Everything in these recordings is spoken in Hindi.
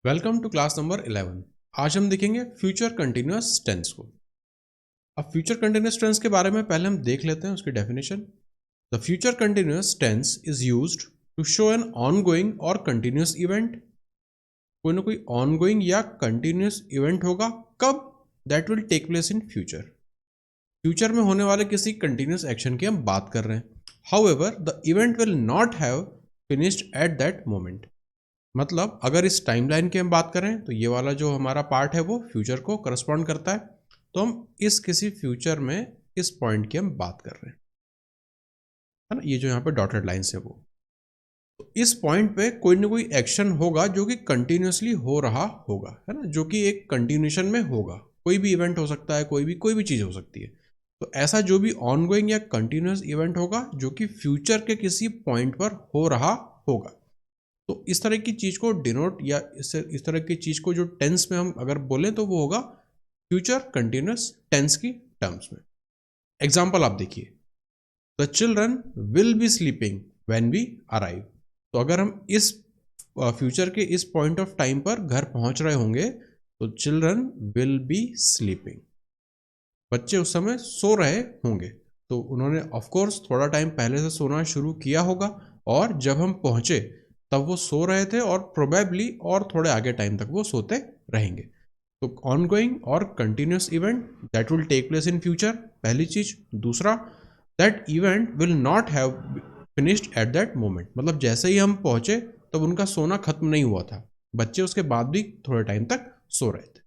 Welcome to class number 11। आज हम देखेंगे फ्यूचर कंटिन्यूअस टेंस को। अब फ्यूचर कंटिन्यूअस टेंस के बारे में पहले हम देख लेते हैं उसकी definition. The future continuous tense is used to show an ongoing और कंटिन्यूअस इवेंट। कोई ना कोई ऑनगोइंग या कंटिन्यूअस इवेंट होगा, कब? That will take place in future. Future में होने वाले किसी कंटिन्यूअस एक्शन की हम बात कर रहे हैं। However the event will not have finished at that moment. मतलब अगर इस टाइमलाइन की हम बात करें तो ये वाला जो हमारा पार्ट है वो फ्यूचर को करस्पॉन्ड करता है। तो हम इस किसी फ्यूचर में इस पॉइंट की हम बात कर रहे हैं, है ना। ये जो यहाँ पे डॉटेड लाइंस है वो, तो इस पॉइंट पे कोई ना कोई एक्शन होगा जो कि कंटिन्यूसली हो रहा होगा, है ना, जो कि एक कंटिन्यूशन में होगा। कोई भी इवेंट हो सकता है, कोई भी चीज़ हो सकती है। तो ऐसा जो भी ऑनगोइंग या कंटिन्यूस इवेंट होगा जो कि फ्यूचर के किसी पॉइंट पर हो रहा होगा। तो इस तरह की चीज़ को डिनोट या इस तरह की चीज़ को जो टेंस में हम अगर बोलें तो वो होगा फ्यूचर कंटिन्यूस टेंस की टर्म्स में। एग्जाम्पल आप देखिए, the children will be sleeping when we arrive. तो अगर हम इस फ्यूचर के इस पॉइंट ऑफ टाइम पर घर पहुंच रहे होंगे तो चिल्ड्रन विल बी स्लीपिंग, बच्चे उस समय सो रहे होंगे। तो उन्होंने ऑफ कोर्स थोड़ा टाइम पहले से सोना शुरू किया होगा और जब हम पहुंचे तब वो सो रहे थे और प्रोबेबली और थोड़े आगे टाइम तक वो सोते रहेंगे। तो ऑनगोइंग और continuous event that will take place in future, पहली चीज। दूसरा, that event will not have finished at that moment, मतलब जैसे ही हम पहुंचे तब उनका सोना खत्म नहीं हुआ था, बच्चे उसके बाद भी थोड़े टाइम तक सो रहे थे।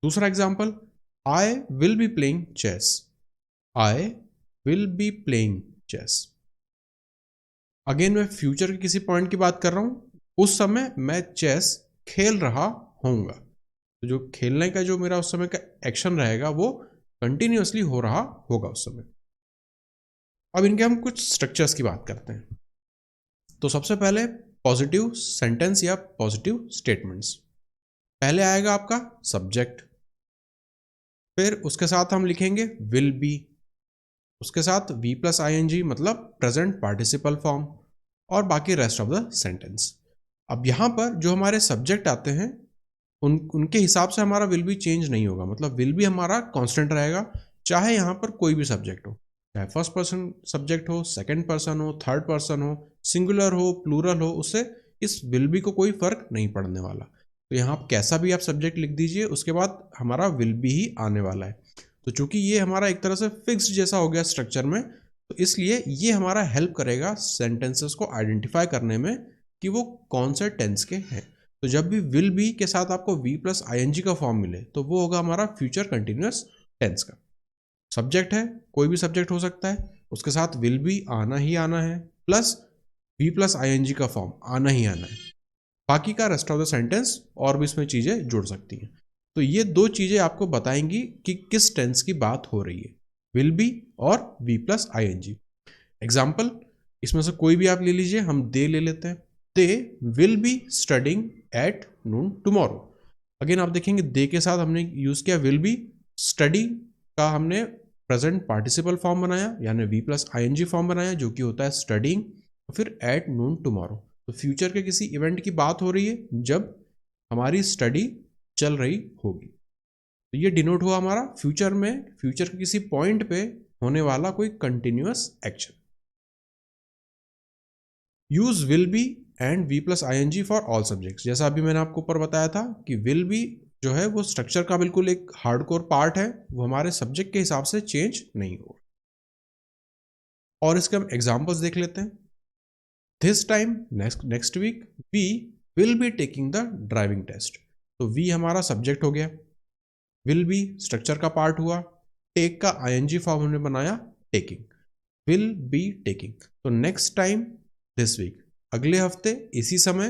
दूसरा example, I will be playing chess. I will be playing chess, again मैं फ्यूचर के किसी पॉइंट की बात कर रहा हूं। उस समय मैं चेस खेल रहा होऊंगा, तो जो खेलने का जो मेरा उस समय का एक्शन रहेगा वो कंटिन्यूअसली हो रहा होगा उस समय। अब इनके हम कुछ स्ट्रक्चर्स की बात करते हैं। तो सबसे पहले पॉजिटिव सेंटेंस या पॉजिटिव स्टेटमेंट्स। पहले आएगा आपका सब्जेक्ट, फिर उसके साथ हम लिखेंगे विल बी, उसके साथ V plus I N G मतलब प्रेजेंट पार्टिसिपल फॉर्म, और बाकी रेस्ट ऑफ द सेंटेंस। अब यहाँ पर जो हमारे सब्जेक्ट आते हैं उनके हिसाब से हमारा विल भी चेंज नहीं होगा, मतलब विल भी हमारा कांस्टेंट रहेगा, चाहे यहाँ पर कोई भी सब्जेक्ट हो, चाहे फर्स्ट पर्सन सब्जेक्ट हो, सेकंड पर्सन हो, थर्ड पर्सन हो, सिंगुलर हो, प्लूरल हो, उससे इस विल बी को कोई फर्क नहीं पड़ने वाला। तो यहाँ कैसा भी आप सब्जेक्ट लिख दीजिए, उसके बाद हमारा विल बी ही आने वाला है। तो चूंकि ये हमारा एक तरह से फिक्स्ड जैसा हो गया स्ट्रक्चर में, तो इसलिए ये हमारा हेल्प करेगा सेंटेंसेस को आइडेंटिफाई करने में कि वो कौन से टेंस के हैं। तो जब भी विल बी के साथ आपको V plus I N G का फॉर्म मिले तो वो होगा हमारा फ्यूचर कंटिन्यूस टेंस का। सब्जेक्ट है, कोई भी सब्जेक्ट हो सकता है, उसके साथ विल बी आना ही आना है, plus V plus I N G का फॉर्म आना ही आना है। बाकी का रेस्ट ऑफ द सेंटेंस और भी इसमें चीज़ें जुड़ सकती हैं। तो ये दो चीज़ें आपको बताएंगी कि किस टेंस की बात हो रही है, विल बी और V plus I N G. Example, इसमें से कोई भी आप ले लीजिए, हम दे ले लेते हैं। दे will be studying eight noon tomorrow. Again आप देखेंगे दे के साथ हमने यूज किया विल बी, स्टडी का हमने प्रेजेंट पार्टिसिपल फॉर्म बनाया यानी V plus I N G form बनाया जो कि होता है स्टडिंग, फिर एट नून टुमारो। तो फ्यूचर के किसी इवेंट की बात हो रही है जब हमारी स्टडी चल रही होगी। तो ये डिनोट हुआ हमारा फ्यूचर में, फ्यूचर के किसी पॉइंट पे होने वाला कोई continuous action. Use will be and V plus I N G for all subjects. जैसा अभी मैंने आपको ऊपर बताया था कि विल बी जो है वो स्ट्रक्चर का बिल्कुल एक हार्डकोर पार्ट है, वो हमारे सब्जेक्ट के हिसाब से चेंज नहीं होगा। और इसके हम एग्जाम्पल्स देख लेते हैं। This time next week we will be taking the driving test. तो वी हमारा सब्जेक्ट हो गया, विल बी स्ट्रक्चर का पार्ट हुआ, टेक का आईएनजी फॉर्म हमने बनाया टेकिंग, विल बी टेकिंग। तो नेक्स्ट टाइम दिस वीक, अगले हफ्ते इसी समय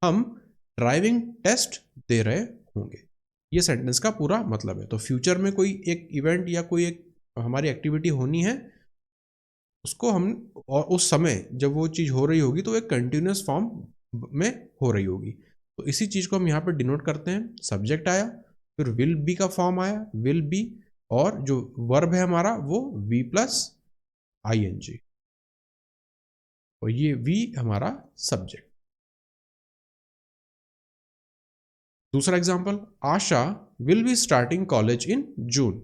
हम ड्राइविंग टेस्ट दे रहे होंगे। ये सेंटेंस का पूरा मतलब है। तो फ्यूचर में कोई एक इवेंट या कोई एक हमारी एक्टिविटी होनी है, उसको हम, और उस समय जब वो चीज़ हो रही होगी तो एक कंटिन्यूस फॉर्म में हो रही होगी। तो इसी चीज़ को हम यहाँ पर डिनोट करते हैं। सब्जेक्ट आया, फिर विल बी का फॉर्म आया विल बी, और जो वर्ब है हमारा वो V plus I N G, और ये वी हमारा सब्जेक्ट। दूसरा example, Asha will be starting college in June.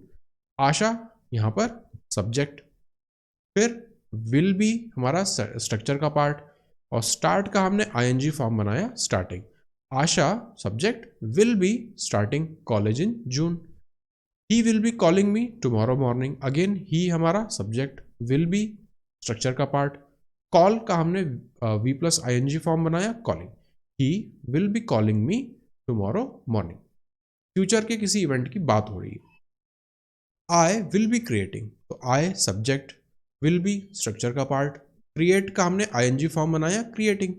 Asha यहाँ पर सब्जेक्ट, फिर विल बी हमारा स्ट्रक्चर का पार्ट, और स्टार्ट का हमने आईएनजी फॉर्म बनाया starting. Asha subject, will be starting college in June. He will be calling me tomorrow morning, again ही हमारा सब्जेक्ट, विल बी स्ट्रक्चर का पार्ट, कॉल का हमने वी प्लस आईएनजी फॉर्म बनाया calling. He will be calling me tomorrow morning, future के किसी इवेंट की बात हो रही है। आई विल बी क्रिएटिंग, तो I subject, will be structure का पार्ट, क्रिएट का हमने आईएनजी फॉर्म बनाया creating.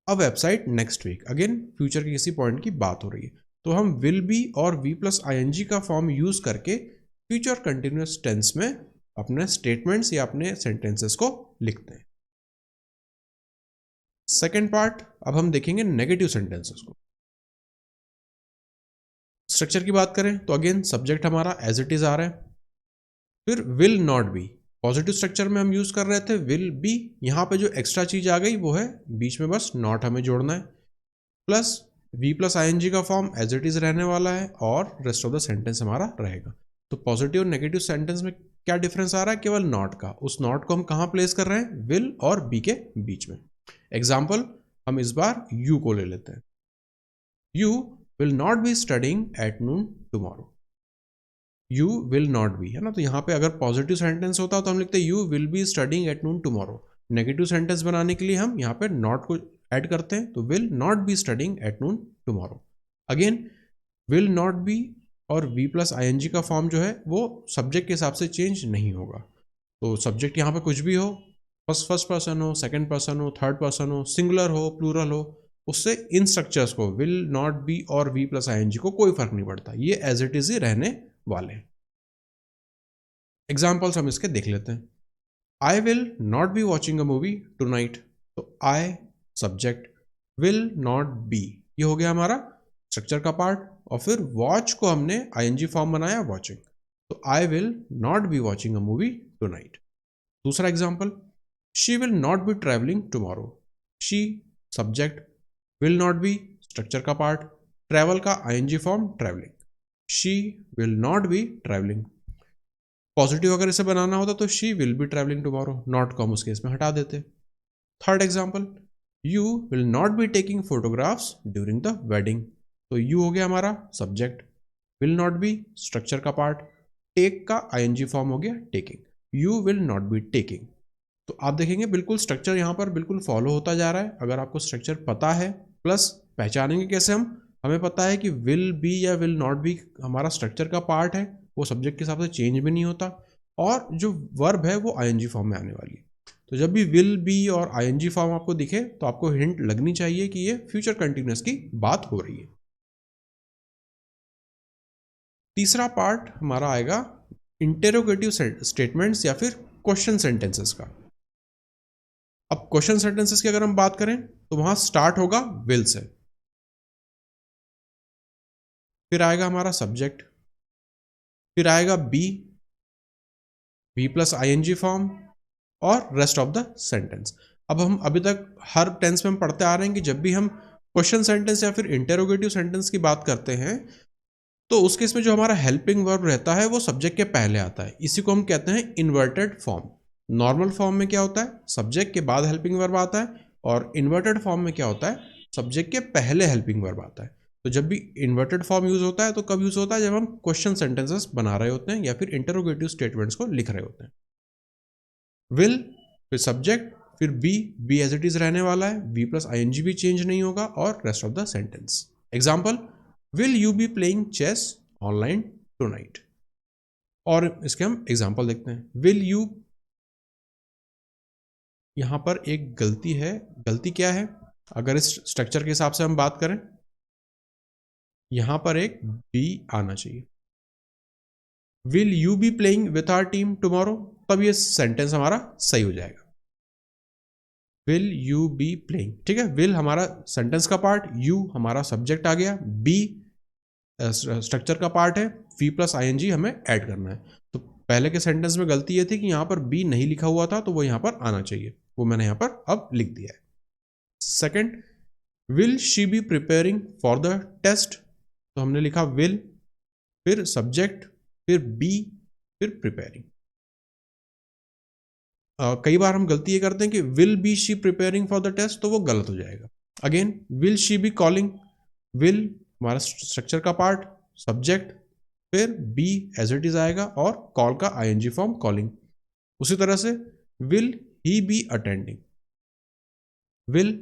A website next week, again future के किसी पॉइंट की बात हो रही है, तो हम विल बी और वी प्लस आईएनजी का फॉर्म यूज करके फ्यूचर कंटिन्यूअस टेंस में अपने स्टेटमेंट्स या अपने सेंटेंसेस को लिखते हैं। सेकेंड पार्ट, अब हम देखेंगे नेगेटिव सेंटेंसेस को। स्ट्रक्चर की बात करें तो अगेन सब्जेक्ट हमारा एज इट इज आ रहा है, फिर will not B, positive structure में हम यूज कर रहे थे विल बी, यहां पे जो एक्स्ट्रा चीज आ गई वो है बीच में बस नॉट हमें जोड़ना है, प्लस वी प्लस आईएनजी का फॉर्म एज इट इज रहने वाला है और रेस्ट ऑफ द सेंटेंस हमारा रहेगा। तो पॉजिटिव और नेगेटिव सेंटेंस में क्या डिफरेंस आ रहा है, केवल नॉट का। उस नॉट को हम कहां प्लेस कर रहे हैं, विल और बी के बीच में। एग्जाम्पल, हम इस बार यू को ले लेते हैं। You will not B studying eight noon tomorrow. You will not B है ना, तो यहाँ पे अगर पॉजिटिव सेंटेंस होता तो हम लिखते you will be studying eight noon tomorrow. Negative sentence बनाने के लिए हम यहाँ पे नॉट को ऐड करते हैं, तो will not B studying eight noon tomorrow. Again will not B और वी प्लस आईएनजी का फॉर्म जो है वो सब्जेक्ट के हिसाब से चेंज नहीं होगा। तो सब्जेक्ट यहाँ पे कुछ भी हो, फर्स्ट पर्सन हो, सेकेंड पर्सन हो, थर्ड पर्सन हो, सिंगुलर हो, प्लूरल हो, उससे इन स्ट्रक्चर्स को विल नॉट बी और वी प्लस आईएनजी को कोई फर्क नहीं पड़ता, ये एज इट इज ही रहने वाले हैं। एग्जाम्पल्स हम इसके देख लेते हैं। I will not be watching a movie tonight, तो I subject, will not be, ये हो गया हमारा स्ट्रक्चर का पार्ट, और फिर वॉच को हमने आईएनजी फॉर्म बनाया वॉचिंग, तो I will not be watching a movie tonight. दूसरा example, she will not be travelling tomorrow. She subject, will not be structure का पार्ट, ट्रैवल का ING form travelling. She will not be travelling. Positive अगर इसे बनाना होता तो she will be travelling tomorrow, not को हम उस केस में हटा देते। Third example, you will not be taking photographs during the wedding, तो यू हो गया हमारा subject, will not be structure का पार्ट, टेक का आईएनजी फॉर्म हो गया taking, you will not be taking. तो आप देखेंगे बिल्कुल स्ट्रक्चर यहाँ पर बिल्कुल फॉलो होता जा रहा है। अगर आपको स्ट्रक्चर पता है, प्लस पहचानेंगे कैसे हम, हमें पता है कि विल बी या विल नॉट बी हमारा स्ट्रक्चर का पार्ट है, वो सब्जेक्ट के हिसाब से चेंज भी नहीं होता, और जो वर्ब है वो आईएनजी फॉर्म में आने वाली है। तो जब भी विल बी और आईएनजी फॉर्म आपको दिखे तो आपको हिंट लगनी चाहिए कि ये फ्यूचर कंटिन्यूअस की बात हो रही है। तीसरा पार्ट हमारा आएगा इंटेरोगेटिव स्टेटमेंट्स या फिर क्वेश्चन सेंटेंसेस का। अब क्वेश्चन सेंटेंसेस की अगर हम बात करें तो वहां स्टार्ट होगा विल से, फिर आएगा हमारा सब्जेक्ट, फिर आएगा बी प्लस आईएनजी फॉर्म और रेस्ट ऑफ द सेंटेंस। अब हम अभी तक हर टेंस में हम पढ़ते आ रहे हैं कि जब भी हम क्वेश्चन सेंटेंस या फिर इंटेरोगेटिव सेंटेंस की बात करते हैं तो उस केस में जो हमारा हेल्पिंग वर्ब रहता है वो सब्जेक्ट के पहले आता है। इसी को हम कहते हैं इन्वर्टेड फॉर्म। नॉर्मल फॉर्म में क्या होता है, सब्जेक्ट के बाद हेल्पिंग वर्ब आता है, और इन्वर्टेड फॉर्म में क्या होता है, सब्जेक्ट के पहले हेल्पिंग वर्ब आता है। तो जब भी इन्वर्टेड फॉर्म यूज होता है तो कब यूज होता है, जब हम क्वेश्चन सेंटेंसेस बना रहे होते हैं या फिर इंटरोगेटिव स्टेटमेंट्स को लिख रहे होते हैं। विल, फिर सब्जेक्ट, फिर बी एज इट इज रहने वाला है, वी प्लस आईएनजी भी चेंज नहीं होगा, और rest of the sentence. Example, will you be playing chess online tonight. और इसके हम एग्जाम्पल देखते हैं। विल यू, यहां पर एक गलती है, गलती क्या है, अगर इस स्ट्रक्चर के हिसाब से हम बात करें, यहां पर एक बी आना चाहिए। Will you be playing with our team tomorrow, तब ये सेंटेंस हमारा सही हो जाएगा। विल यू बी प्लेइंग, ठीक है, विल हमारा सेंटेंस का पार्ट, यू हमारा सब्जेक्ट आ गया, बी स्ट्रक्चर का पार्ट है, वी प्लस आईएनजी हमें ऐड करना है। तो पहले के सेंटेंस में गलती ये थी कि यहां पर बी नहीं लिखा हुआ था, तो वो यहां पर आना चाहिए, वो मैंने यहां पर अब लिख दिया है। Second, will she be preparing for the test तो हमने लिखा विल, फिर सब्जेक्ट, फिर बी, फिर प्रिपेयरिंग। कई बार हम गलती ये करते हैं कि will be she preparing for the test, तो वो गलत हो जाएगा। Again, will she be calling, will हमारा स्ट्रक्चर का पार्ट, सब्जेक्ट, फिर बी एज इट इज आएगा और कॉल का आईएनजी फॉर्म कॉलिंग। उसी तरह से will he be attending, will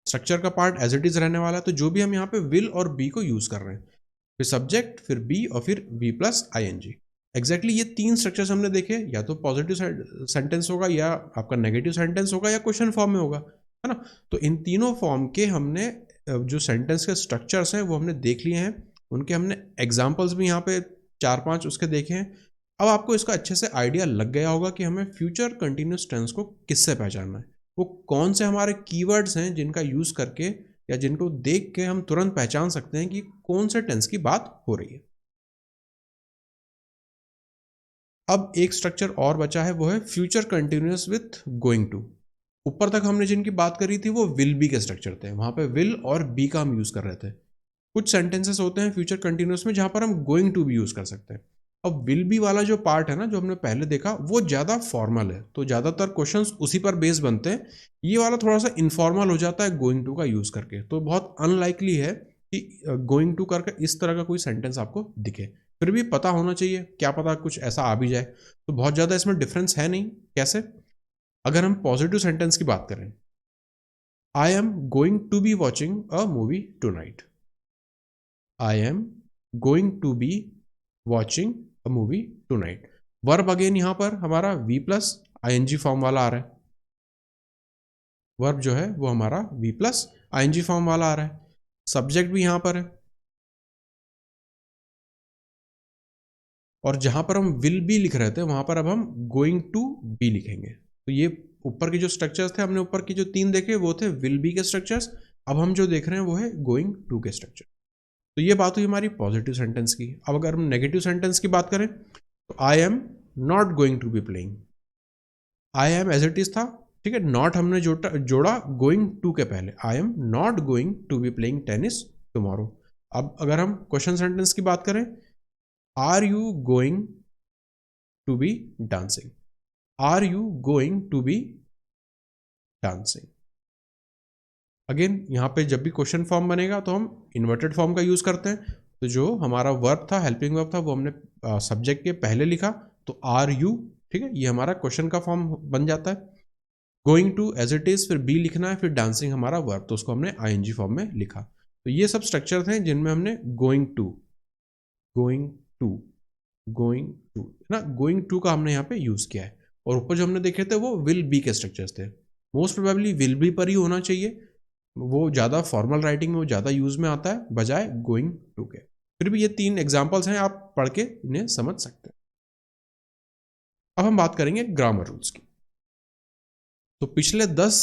structure का पार्ट एज इट इज रहने वाला है, तो जो भी हम यहाँ पे विल और बी को यूज कर रहे हैं, फिर सब्जेक्ट, फिर बी और फिर बी प्लस आईएनजी। एग्जैक्टली ये तीन स्ट्रक्चर्स हमने देखे, या तो पॉजिटिव सेंटेंस होगा, या आपका नेगेटिव सेंटेंस होगा, या क्वेश्चन फॉर्म में होगा, है ना। तो इन तीनों फॉर्म के हमने जो सेंटेंस के स्ट्रक्चर्स हैं वो हमने देख लिए हैं, उनके हमने एग्जाम्पल्स भी यहाँ पे 4-5 उसके देखे हैं। अब आपको इसका अच्छे से आइडिया लग गया होगा कि हमें फ्यूचर कंटिन्यूस टेंस को किससे पहचानना है, वो कौन से हमारे कीवर्ड्स हैं जिनका यूज करके या जिनको देख के हम तुरंत पहचान सकते हैं कि कौन से टेंस की बात हो रही है। अब एक स्ट्रक्चर और बचा है, वो है future continuous with going to. ऊपर तक हमने जिनकी बात करी थी वो विल बी के स्ट्रक्चर थे, वहां पे विल और बी का हम यूज कर रहे थे। कुछ सेंटेंसेस होते हैं फ्यूचर कंटिन्यूअस में जहां पर हम गोइंग टू भी यूज कर सकते हैं। अब विल बी वाला जो पार्ट है ना, जो हमने पहले देखा, वो ज्यादा फॉर्मल है, तो ज्यादातर क्वेश्चंस उसी पर बेस बनते हैं। ये वाला थोड़ा सा इनफॉर्मल हो जाता है गोइंग टू का यूज करके, तो बहुत अनलाइकली है कि गोइंग टू करके इस तरह का कोई सेंटेंस आपको दिखे। फिर भी पता होना चाहिए, क्या पता कुछ ऐसा आ भी जाए। तो बहुत ज्यादा इसमें डिफरेंस है नहीं। कैसे? अगर हम पॉजिटिव सेंटेंस की बात करें, I am going to be watching a movie tonight, I am going to be watching a movie tonight. Verb again यहां पर हमारा वी प्लस आईएनजी फॉर्म वाला आ रहा है, वर्ब जो है वो हमारा वी प्लस आईएनजी फॉर्म वाला आ रहा है। सब्जेक्ट भी यहां पर है, और जहां पर हम विल बी लिख रहे थे वहां पर अब हम गोइंग टू बी लिखेंगे। तो ये ऊपर के जो स्ट्रक्चर्स थे, हमने ऊपर की जो 3 देखे वो थे विल बी के स्ट्रक्चर्स। अब हम जो देख रहे हैं वो है गोइंग टू के स्ट्रक्चर। तो ये बात हुई हमारी पॉजिटिव सेंटेंस की। अब अगर हम नेगेटिव सेंटेंस की बात करें, तो I am not going to be playing, I am as it is था, ठीक है, नॉट हमने जोड़ा गोइंग टू के पहले, I am not going to be playing tennis tomorrow. अब अगर हम क्वेश्चन सेंटेंस की बात करें, are you going to be dancing, are you going to be dancing. Again यहाँ पे जब भी क्वेश्चन फॉर्म बनेगा तो हम इन्वर्टेड फॉर्म का यूज करते हैं। तो जो हमारा वर्ब था, हेल्पिंग वर्ब था, वो हमने सब्जेक्ट के पहले लिखा, तो आर यू, ठीक है, ये हमारा क्वेश्चन का फॉर्म बन जाता है। Going to as it is, फिर बी लिखना है, फिर डांसिंग हमारा वर्ब, तो उसको हमने आईएनजी फॉर्म में लिखा। तो ये सब स्ट्रक्चर थे जिनमें हमने going to, going to, going to, ना, गोइंग टू का हमने यहाँ पे यूज किया है। और ऊपर जो हमने देखे थे वो विल बी के स्ट्रक्चर्स थे। मोस्ट प्रोबेबली विल बी पर ही होना चाहिए, वो ज़्यादा फॉर्मल राइटिंग में वो ज़्यादा यूज में आता है बजाय गोइंग टू के। फिर भी ये 3 एग्जाम्पल्स हैं, आप पढ़ के इन्हें समझ सकते हैं। अब हम बात करेंगे ग्रामर रूल्स की। तो पिछले 10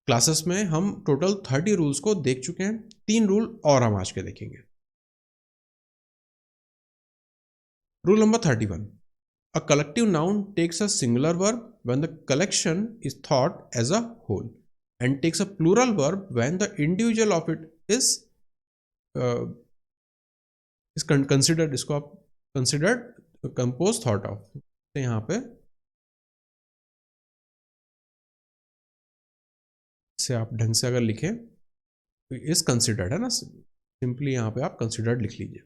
क्लासेस में हम टोटल 30 रूल्स को देख चुके हैं। 3 रूल और हम आज के देखेंगे। Rule number 31, a collective noun takes a singular verb when the collection is thought as a whole and takes a plural verb when the individual of it is considered, इसको आप considered, composed, thought of। तो यहाँ पे इसे आप ढंग से अगर लिखें तो इज कंसिडर्ड है ना, सिंपली यहाँ पे आप कंसिडर्ड लिख लीजिए।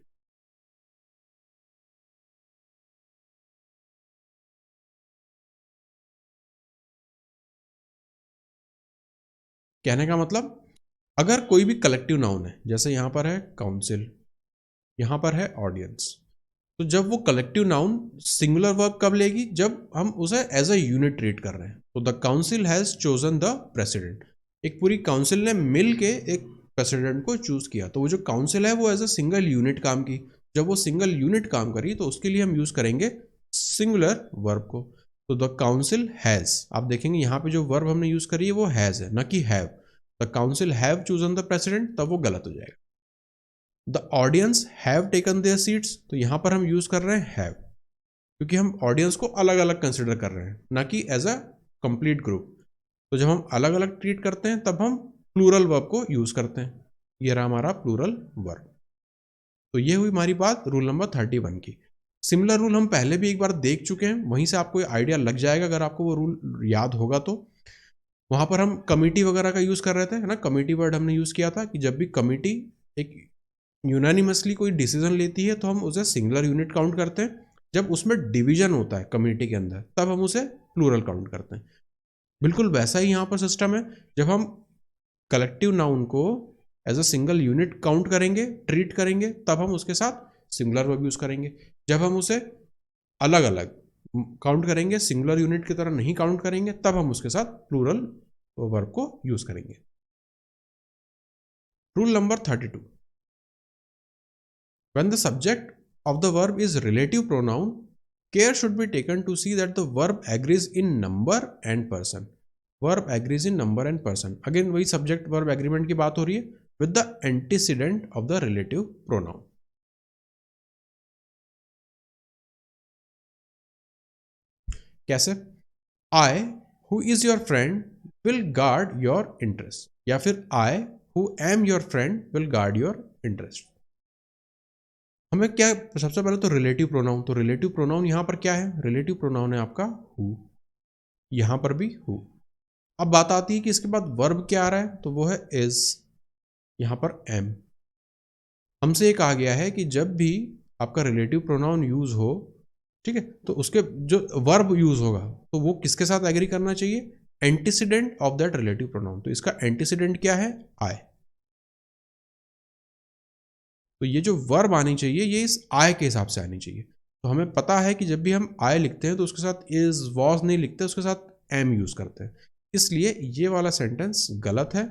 कहने का मतलब, अगर कोई भी कलेक्टिव नाउन है, जैसे यहाँ पर है काउंसिल, यहाँ पर है ऑडियंस, तो जब वो कलेक्टिव नाउन सिंगुलर वर्ब कब लेगी, जब हम उसे एज अ यूनिट ट्रीट कर रहे हैं। तो the council has chosen the president, एक पूरी काउंसिल ने मिल के एक प्रेसिडेंट को चूज किया, तो वो जो काउंसिल है वो एज अ सिंगल यूनिट काम की। जब वो सिंगल यूनिट काम करी तो उसके लिए हम यूज करेंगे सिंगुलर वर्ब को। तो द काउंसिल हैज, आप देखेंगे यहाँ पे जो वर्ब हमने यूज करी है वो हैज है, ना कि have. The council have chosen the president, तब वो गलत हो जाएगा। The audience have taken there seats, तो यहां पर हम यूज कर रहे हैं हैव, क्योंकि हम ऑडियंस को अलग अलग कंसिडर कर रहे हैं, ना कि एज अ कंप्लीट ग्रुप। तो जब हम अलग अलग ट्रीट करते हैं तब हम प्लूरल वर्ब को यूज करते हैं। ये रहा हमारा प्लूरल वर्ब। तो ये हुई हमारी बात रूल नंबर 31 की। सिमिलर रूल हम पहले भी एक बार देख चुके हैं, वहीं से आपको आइडिया लग जाएगा अगर आपको वो रूल याद होगा तो। वहां पर हम कमिटी वगैरह का यूज कर रहे थे, है ना, कमिटी वर्ड हमने यूज किया था कि जब भी कमिटी एक यूनानिमसली कोई डिसीजन लेती है तो हम उसे सिंगुलर यूनिट काउंट करते हैं, जब उसमें डिवीजन होता है कम्युनिटी के अंदर तब हम उसे प्लूरल काउंट करते हैं। बिल्कुल वैसा ही यहाँ पर सिस्टम है, जब हम कलेक्टिव नाउन को as a single unit count करेंगे, ट्रीट करेंगे, तब हम उसके साथ सिंगुलर वर्ब यूज करेंगे। जब हम उसे अलग अलग काउंट करेंगे, सिंगुलर यूनिट की तरह नहीं काउंट करेंगे, तब हम उसके साथ प्लूरल वर्ब को यूज करेंगे। Rule number 32, when the subject of the verb is relative pronoun, care should be taken to see that the verb agrees in number and person. Verb agrees in number and person. Again वही subject verb agreement की बात हो रही है with the antecedent of the relative pronoun. कैसे? I who is your friend will guard your interest, या फिर I who am your friend will guard your interest. हमें क्या, सबसे पहले तो रिलेटिव प्रोनाउन, तो रिलेटिव प्रोनाउन यहां पर क्या है? रिलेटिव प्रोनाउन है आपका हु, यहां पर भी हु। अब बात आती है कि इसके बाद वर्ब क्या आ रहा है, तो वो है इज, यहां पर एम। हमसे ये कहा गया है कि जब भी आपका रिलेटिव प्रोनाउन यूज हो, ठीक है, तो उसके जो वर्ब यूज होगा तो वो किसके साथ एग्री करना चाहिए? Antecedent of that relative pronoun. तो इसका एंटीसीडेंट क्या है? आई। तो ये जो वर्ब आनी चाहिए ये इस आई के हिसाब से आनी चाहिए। तो हमें पता है कि जब भी हम आई लिखते हैं तो उसके साथ इज वॉज नहीं लिखते, उसके साथ एम यूज करते हैं। इसलिए ये वाला सेंटेंस गलत है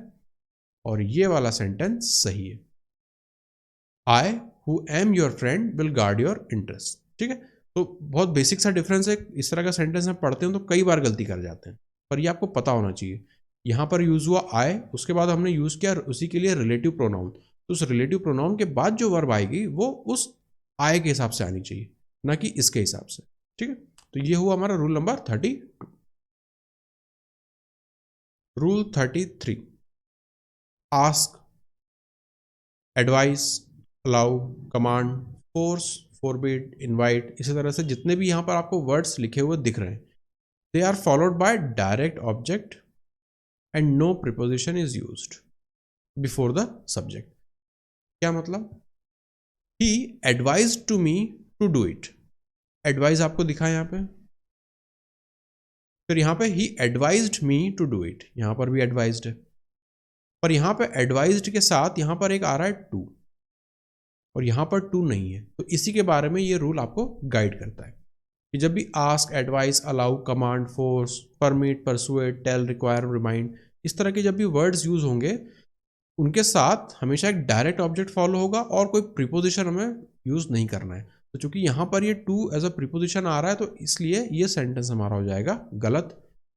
और ये वाला सेंटेंस सही है। I who am your friend will guard your interest. ठीक है, तो बहुत बेसिक सा डिफरेंस है। इस तरह का सेंटेंस हम पढ़ते हैं तो कई बार गलती कर जाते हैं, पर ये आपको पता होना चाहिए। यहां पर यूज हुआ आई, उसके बाद हमने यूज किया उसी के लिए रिलेटिव प्रोनाउन। तो उस रिलेटिव प्रोनाउन के बाद जो वर्ब आएगी वो उस आई के हिसाब से आनी चाहिए, ना कि इसके हिसाब से। ठीक है, तो ये हुआ हमारा rule number 32। Rule 33, ask, advice, allow, command, force, forbid, invite, इसी तरह से जितने भी यहां पर आपको वर्ड्स लिखे हुए दिख रहे हैं, they are followed by direct object and no preposition is used before the subject. क्या मतलब? He advised to me to do it. Advise आपको दिखा है यहां पे, फिर यहां पे he advised me to do it, यहां पर भी एडवाइज्ड है, पर यहां पे एडवाइज्ड के साथ यहां पर एक आ रहा है टू, और यहां पर टू नहीं है। तो इसी के बारे में ये रूल आपको गाइड करता है कि जब भी ask, advice, allow, command, force, permit, persuade, tell, require, remind, इस तरह के जब भी वर्ड्स यूज होंगे उनके साथ हमेशा एक डायरेक्ट ऑब्जेक्ट फॉलो होगा और कोई प्रीपोजिशन हमें यूज नहीं करना है। तो चूंकि यहां पर ये टू एज अ प्रीपोजिशन आ रहा है तो इसलिए ये सेंटेंस हमारा हो जाएगा गलत।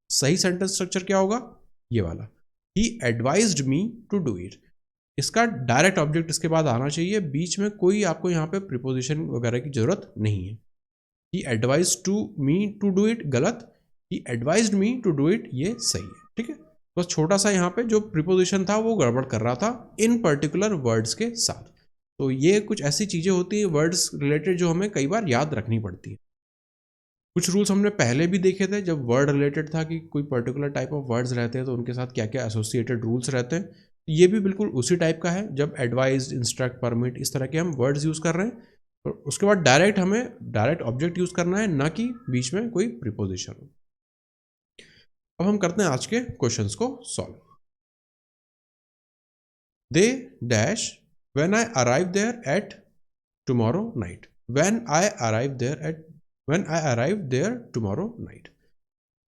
सही सेंटेंस स्ट्रक्चर क्या होगा? ये वाला, he advised me to do it. इसका डायरेक्ट ऑब्जेक्ट इसके बाद आना चाहिए, बीच में कोई आपको यहाँ पे प्रीपोजिशन वगैरह की जरूरत नहीं है। He advised to me to do it गलत, he advised me to do it ये सही है। ठीक है, बस छोटा सा यहाँ पे जो प्रीपोजिशन था वो गड़बड़ कर रहा था इन पर्टिकुलर वर्ड्स के साथ। तो ये कुछ ऐसी चीजें होती हैं वर्ड्स रिलेटेड जो हमें कई बार याद रखनी पड़ती है। कुछ रूल्स हमने पहले भी देखे थे जब वर्ड रिलेटेड था कि कोई पर्टिकुलर टाइप ऑफ वर्ड्स रहते हैं तो उनके साथ क्या क्या एसोसिएटेड रूल्स रहते हैं। ये भी बिल्कुल उसी टाइप का है, जब एडवाइज, इंस्ट्रक्ट, परमिट इस तरह के हम वर्ड्स यूज कर रहे हैं तो उसके बाद डायरेक्ट हमें डायरेक्ट ऑब्जेक्ट यूज करना है, ना कि बीच में कोई प्रीपोजिशन हो। अब हम करते हैं आज के क्वेश्चंस को solve. They dash when I arrive there at tomorrow night. When I arrive there tomorrow night.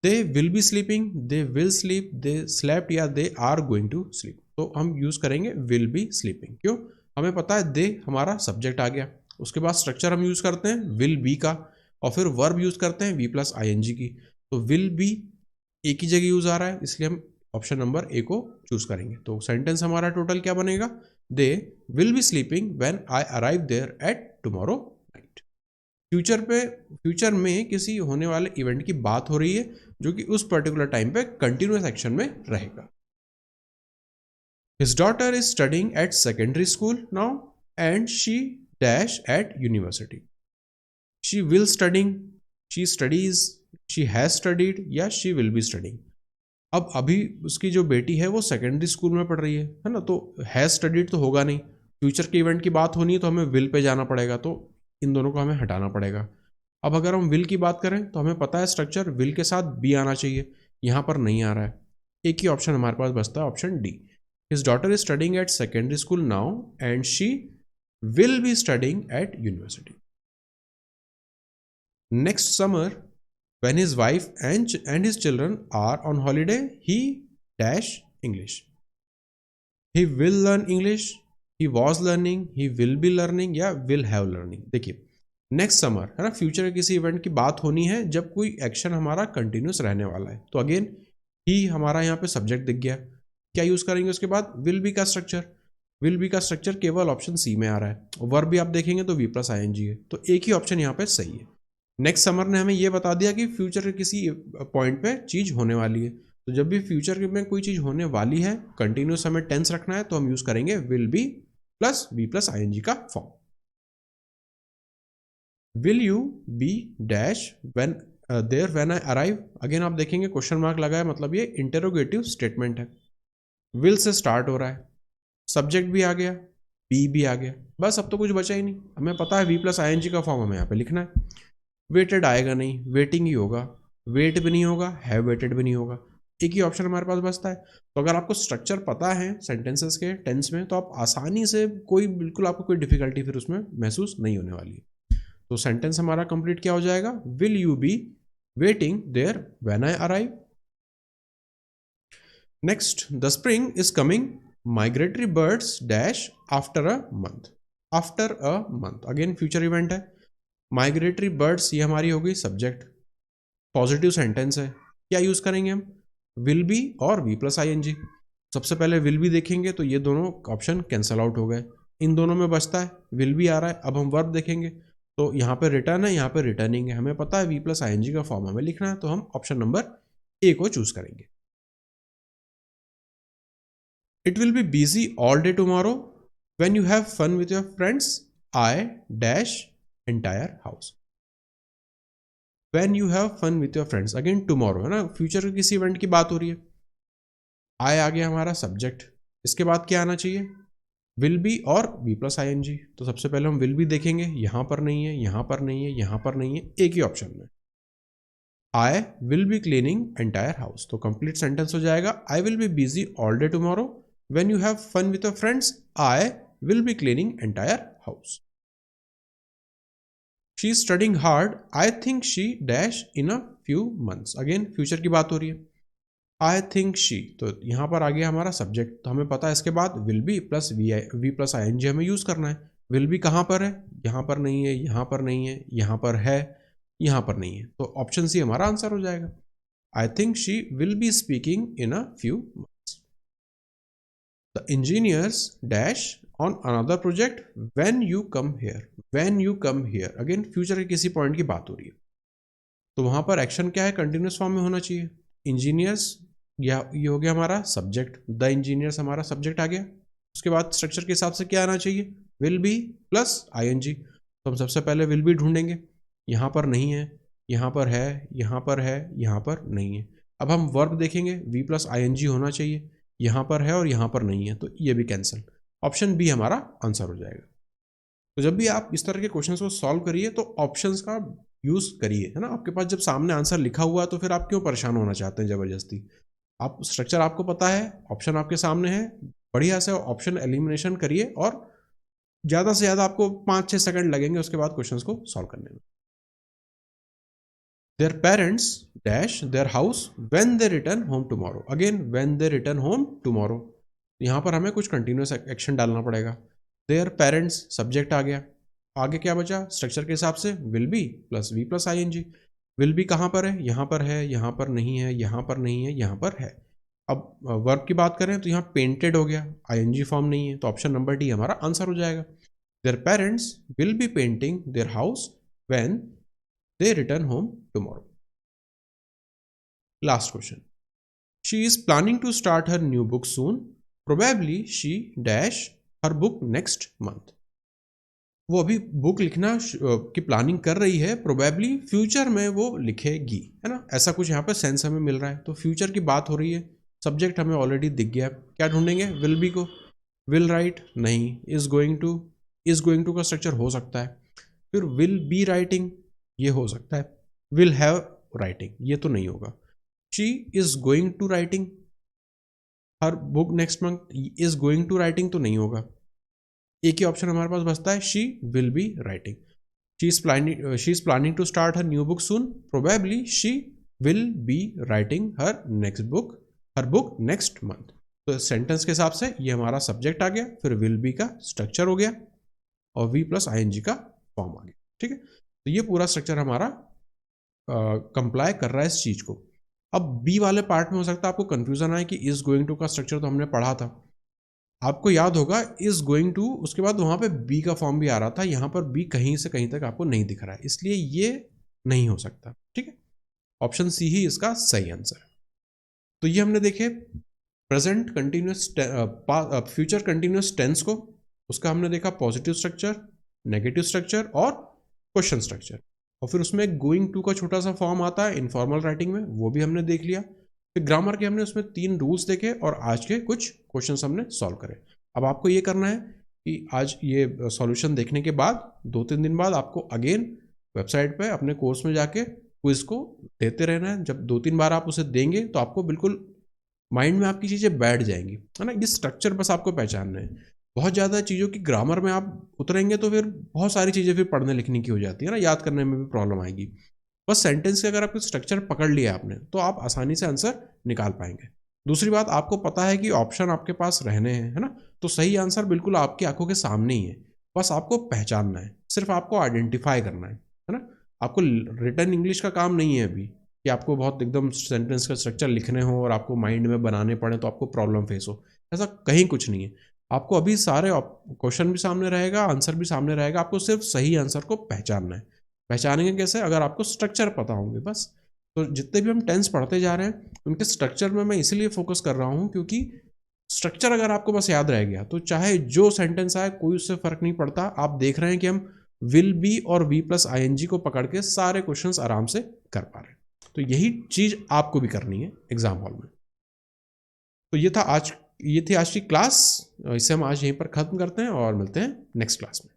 They will be sleeping, they will sleep, they slept या they are going to sleep. तो हम यूज करेंगे विल बी स्लीपिंग। क्यों? हमें पता है दे हमारा सब्जेक्ट आ गया, उसके बाद स्ट्रक्चर हम यूज करते हैं विल बी का, और फिर वर्ब यूज करते हैं वी प्लस आईएनजी की। तो विल बी एक ही जगह यूज आ रहा है इसलिए हम ऑप्शन नंबर ए को चूज करेंगे। तो सेंटेंस हमारा टोटल क्या बनेगा? They will be sleeping when I arrive there at tomorrow night. Future में किसी होने वाले इवेंट की बात हो रही है जो कि उस पर्टिकुलर टाइम पे कंटिन्यूअस एक्शन में रहेगा। His daughter is studying at secondary school now and she dash at university. She will studying, she studies, she has studied या she will be studying. अब अभी उसकी जो बेटी है वो सेकेंडरी स्कूल में पढ़ रही है ना, तो हैज स्टडीड तो होगा नहीं, फ्यूचर के इवेंट की बात होनी है तो हमें विल पे जाना पड़ेगा, तो इन दोनों को हमें हटाना पड़ेगा. अब अगर हम विल की बात करें तो हमें पता है स्ट्रक्चर विल के साथ बी आना चाहिए, यहाँ पर नहीं आ रहा है. एक ही ऑप्शन हमारे पास बचता है, option D. His daughter is studying at secondary school now and she will be studying at university. Next summer when his wife and his children are on holiday, he dash English. He will learn English, he was learning, he will be learning या will have learning. देखिए नेक्स्ट समर है ना, फ्यूचर के किसी इवेंट की बात होनी है जब कोई एक्शन हमारा कंटिन्यूस रहने वाला है. तो अगेन ही हमारा यहाँ पे सब्जेक्ट दिख गया, क्या यूज करेंगे उसके बाद, विल बी का स्ट्रक्चर. विल बी का स्ट्रक्चर केवल ऑप्शन सी में आ रहा है. वर्ब भी आप देखेंगे तो V plus I N G है, तो एक ही ऑप्शन यहाँ पे सही है. नेक्स्ट समर ने हमें ये बता दिया कि फ्यूचर के किसी पॉइंट पे चीज होने वाली है, तो जब भी फ्यूचर में कोई चीज होने वाली है, कंटिन्यूस हमें टेंस रखना है, तो हम यूज करेंगे will be plus V plus I N G का form. Will you be dash when there when I arrive. Again आप देखेंगे क्वेश्चन मार्क लगा है, मतलब ये इंटरोगेटिव स्टेटमेंट है. विल से स्टार्ट हो रहा है, सब्जेक्ट भी आ गया, बी भी आ गया, बस अब तो कुछ बचा ही नहीं. हमें पता है V plus I N G का फॉर्म हमें यहाँ पे लिखना है. वेटेड आएगा नहीं, वेटिंग ही होगा, वेट भी नहीं होगा, हैव वेटेड भी नहीं होगा, एक ही ऑप्शन हमारे पास बचता है. तो अगर आपको स्ट्रक्चर पता है सेंटेंसेस के टेंस में, तो आप आसानी से बिल्कुल आपको कोई डिफिकल्टी फिर उसमें महसूस नहीं होने वाली है. तो सेंटेंस हमारा कंप्लीट क्या हो जाएगा, will you be waiting there when I arrive. Next, the spring is coming, migratory birds dash after a month. After a month again future event है. माइग्रेटरी बर्ड्स ये हमारी हो गई सब्जेक्ट, पॉजिटिव सेंटेंस है, क्या यूज करेंगे हम, विल बी और V plus I N G. सबसे पहले विल बी देखेंगे तो ये दोनों ऑप्शन कैंसल आउट हो गए, इन दोनों में बचता है विल बी आ रहा है. अब हम वर्ब देखेंगे तो यहाँ पे रिटर्न है, यहाँ पे रिटर्निंग है, हमें पता है V plus I N G का फॉर्म हमें लिखना है, तो हम ऑप्शन नंबर ए को चूज करेंगे. It will be busy all day tomorrow when you have fun with your friends, I dash entire house. When you have fun with your friends, again tomorrow है ना, फ्यूचर के किसी इवेंट की बात हो रही है. आई आ गया हमारा सब्जेक्ट, इसके बाद क्या आना चाहिए, विल बी और V plus I N G. तो सबसे पहले हम विल बी देखेंगे, यहां पर नहीं है, यहां पर नहीं है, यहां पर नहीं है, एक ही ऑप्शन में, I will be cleaning entire house. तो कंप्लीट सेंटेंस हो जाएगा, I will be busy all day tomorrow when you have fun with your friends, I will be cleaning entire house. She is studying hard. I think she dash in a few months. Again future की बात हो रही है. I think she, तो यहाँ पर आ गया हमारा सब्जेक्ट, तो हमें पता है इसके बाद will be plus V plus I N G हमें यूज करना है. विल बी कहाँ पर है, यहाँ पर नहीं है, यहाँ पर नहीं है, यहाँ पर है, यहाँ पर नहीं है, तो ऑप्शन सी हमारा आंसर हो जाएगा. I think she will be speaking in a few months. The engineers dash on another project when you come here. When you come here again future के किसी पॉइंट की बात हो रही है, तो वहां पर एक्शन क्या है, कंटिन्यूस फॉर्म में होना चाहिए. इंजीनियर्स ये हो गया हमारा सब्जेक्ट, द इंजीनियर्स हमारा सब्जेक्ट आ गया. उसके बाद स्ट्रक्चर के हिसाब से क्या आना चाहिए, will be plus I N G. तो हम सबसे पहले विल बी ढूंढेंगे, यहाँ पर नहीं है, यहाँ पर है, यहाँ पर है, यहाँ पर नहीं है. अब हम वर्ब देखेंगे, V plus I N G होना चाहिए, यहाँ पर है और यहाँ पर नहीं है, तो ये भी कैंसिल. ऑप्शन बी हमारा आंसर हो जाएगा. तो जब भी आप इस तरह के क्वेश्चंस को सॉल्व करिए तो ऑप्शंस का यूज करिए, है ना. आपके पास जब सामने आंसर लिखा हुआ तो फिर आप क्यों परेशान होना चाहते हैं जबरदस्ती. आप स्ट्रक्चर आपको पता है, ऑप्शन आपके सामने है, बढ़िया से ऑप्शन एलिमिनेशन करिए और ज्यादा से ज्यादा आपको 5-6 सेकंड लगेंगे उसके बाद क्वेश्चंस को सॉल्व करने में. Their parents dash their house when they return home tomorrow. Again when they return home tomorrow. यहाँ पर हमें कुछ कंटिन्यूस एक्शन डालना पड़ेगा. देयर पेरेंट्स सब्जेक्ट आ गया, आगे क्या बचा, स्ट्रक्चर के हिसाब से will be plus V plus I N G. Will be कहाँ पर है, यहाँ पर है, यहाँ पर नहीं है, यहाँ पर नहीं है, यहाँ पर है. अब वर्ब की बात करें तो यहाँ पेंटेड हो गया, आई एन जी फॉर्म नहीं है, तो ऑप्शन नंबर डी हमारा आंसर हो जाएगा. Their parents will be painting their house when they return home tomorrow. Last question, she is planning to start her new book soon. Probably she dash her book next month. वो अभी बुक लिखना की प्लानिंग कर रही है, प्रोबेबली फ्यूचर में वो लिखेगी, है ना, ऐसा कुछ यहाँ पे सेंस हमें मिल रहा है। तो फ्यूचर की बात हो रही है, सब्जेक्ट हमें ऑलरेडी दिख गया, क्या ढूंढेंगे, विल बी को। विल राइट नहीं, इज गोइंग टू का स्ट्रक्चर हो सकता है, फिर विल बी राइटिंग ये हो सकता है, विल हैव राइटिंग ये तो नहीं होगा, she is going to writing her book next month, is going to writing तो नहीं होगा। एक ही ऑप्शन हमारे पास बचता है, she will be writing. She is planning to start her new book soon, probably she will be writing her book next month. तो सेंटेंस के हिसाब से ये हमारा सब्जेक्ट आ गया, फिर विल बी का स्ट्रक्चर हो गया और वी प्लस ING का फॉर्म आ गया। ठीक है, तो ये पूरा स्ट्रक्चर हमारा कंप्लाई कर रहा है इस चीज को। अब बी वाले पार्ट में हो सकता है आपको कंफ्यूजन आए कि इज गोइंग टू का स्ट्रक्चर तो हमने पढ़ा था, आपको याद होगा इज गोइंग टू, उसके बाद वहां पे बी का फॉर्म भी आ रहा था, यहां पर बी कहीं से कहीं तक आपको नहीं दिख रहा है, इसलिए ये नहीं हो सकता। ठीक है, ऑप्शन सी ही इसका सही आंसर है। तो ये हमने देखे present continuous future continuous tense को, उसका हमने देखा पॉजिटिव स्ट्रक्चर, नेगेटिव स्ट्रक्चर और क्वेश्चन स्ट्रक्चर, और फिर उसमें गोइंग टू का छोटा सा फॉर्म आता है इनफॉर्मल राइटिंग में, वो भी हमने देख लिया। फिर ग्रामर के हमने उसमें 3 रूल्स देखे और आज के कुछ क्वेश्चंस हमने सॉल्व करे। अब आपको ये करना है कि आज ये सॉल्यूशन देखने के बाद 2-3 दिन बाद आपको अगेन वेबसाइट पे अपने कोर्स में जाके क्विज को देते रहना है। जब 2-3 बार आप उसे देंगे तो आपको बिल्कुल माइंड में आपकी चीज़ें बैठ जाएंगी, है ना। ये स्ट्रक्चर बस आपको पहचानना है। बहुत ज़्यादा चीज़ों की ग्रामर में आप उतरेंगे तो फिर बहुत सारी चीज़ें फिर पढ़ने लिखने की हो जाती है ना, याद करने में भी प्रॉब्लम आएगी। बस सेंटेंस के अगर आपको स्ट्रक्चर पकड़ लिया आपने तो आप आसानी से आंसर निकाल पाएंगे। दूसरी बात, आपको पता है कि ऑप्शन आपके पास रहने हैं, है ना, तो सही आंसर बिल्कुल आपकी आंखों के सामने ही है, बस आपको पहचानना है, सिर्फ आपको आइडेंटिफाई करना है ना। आपको रिटन इंग्लिश का काम नहीं है अभी कि आपको बहुत एकदम सेंटेंस का स्ट्रक्चर लिखने हो और आपको माइंड में बनाने पड़े तो आपको प्रॉब्लम फेस हो, ऐसा कहीं कुछ नहीं है। आपको अभी सारे क्वेश्चन भी सामने रहेगा, आंसर भी सामने रहेगा, आपको सिर्फ सही आंसर को पहचानना है। पहचानेंगे कैसे, अगर आपको स्ट्रक्चर पता होंगे बस। तो जितने भी हम टेंस पढ़ते जा रहे हैं उनके स्ट्रक्चर में मैं इसलिए फोकस कर रहा हूँ क्योंकि स्ट्रक्चर अगर आपको बस याद रह गया तो चाहे जो सेंटेंस आए कोई उससे फर्क नहीं पड़ता। आप देख रहे हैं कि हम विल बी और वी प्लस ING को पकड़ के सारे क्वेश्चंस आराम से कर पा रहे हैं। तो यही चीज आपको भी करनी है एग्जाम हॉल में। तो ये थी आज की क्लास, इसे हम आज यहीं पर खत्म करते हैं और मिलते हैं नेक्स्ट क्लास में।